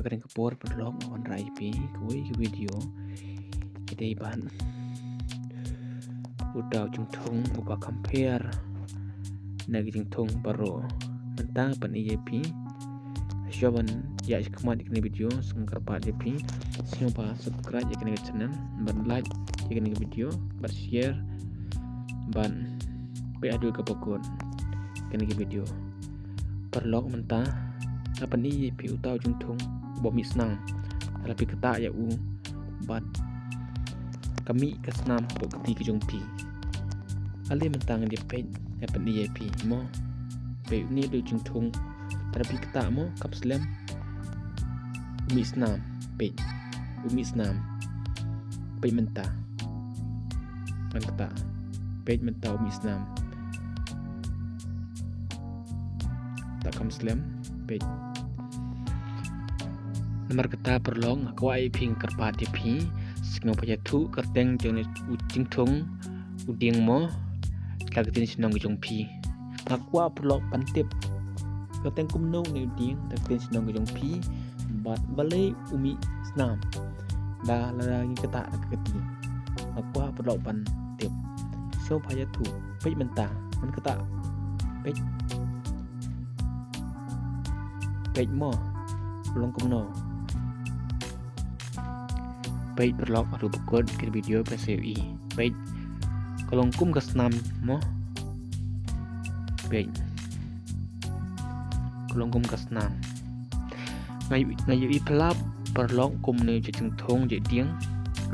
pagkaring kapor perlog on raipi kuwi video kita iban udaw jung thong upa compare nagi jung thong baro mentang pan EAP Syaban ya kemad ikni video sengkar pa JP siapa subscribe ya kini channel ban like ya kini video ban share ban pe adu ke pokon kini video perlog mentah apa ni EAP utau jung thong bo mi snang tapi kata ya u ban kami kesnam bo keti ke jung pi ale mentang dia pe apa ni EAP mo pe ni do jung thong tapi kita mo kapslam umi snam pe mentah pe mentah umi snam tak kapslam pe nomor kata perlong aku ai ping kerpat di pi singo paya tu kerteng jeng ucing thong uding mo kagatin sinong jong pi aku perlong pantip kerteng kumnong ni uding kagatin sinong jong pi bat balai umi snam dah lagi kata keti aku perlong pantip so paya tu pe mentah man kata pe mo belum kumno baik berlok atau berkod ke video PCI baik kalau kum kesnam mo baik kalau kum kesnam ngayu pelap berlok kum ne jeng thong je dieng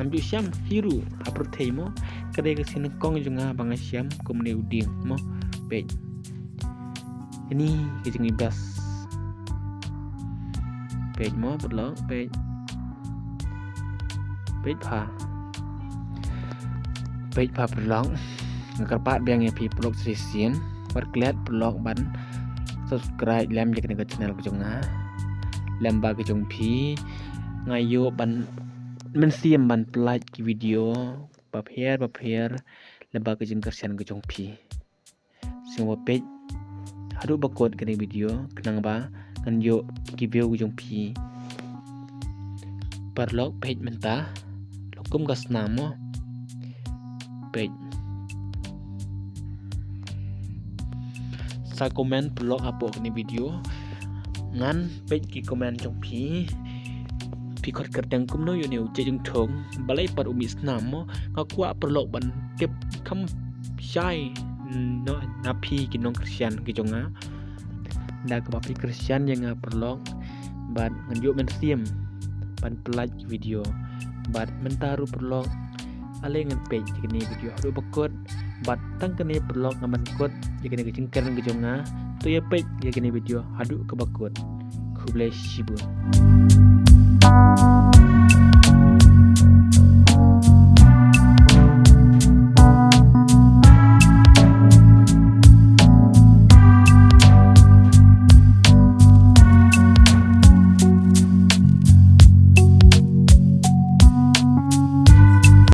amju syam hiru haprothei mo kedai kesini kong junga bang syam kum ne uding mo baik ini kejeng ibas baik mo berlok baik baik pa perlong ngekarpat biang ya pi pelok sesien berkeliat pelok ban subscribe lem je ke channel ke jonga lem ba ke jong pi ngayo ban mensiam ban like ki video papier lem ba ke jeng kersian ke jong pi semua page hadu bakot ke video kenang ba ngan yo ki video ke jong pi perlok page mentah kum gas namo page sa komen blog apa ni video ngan page ki komen jong pi khot kerteng kum no yo ne uje jung thong balai par umi snamo ngakwa perlok ban tip kham shai no na pi ki nong kristian ki jonga da ka pi kristian yang perlok ban ngan yo men sim ban like video bat mentaru perlok ale ngan page kini video hadu bakot bat tang kini perlok ngaman kot jikini kecingkan ke jonga tu ya page jikini video hadu ke bakot ku bless you.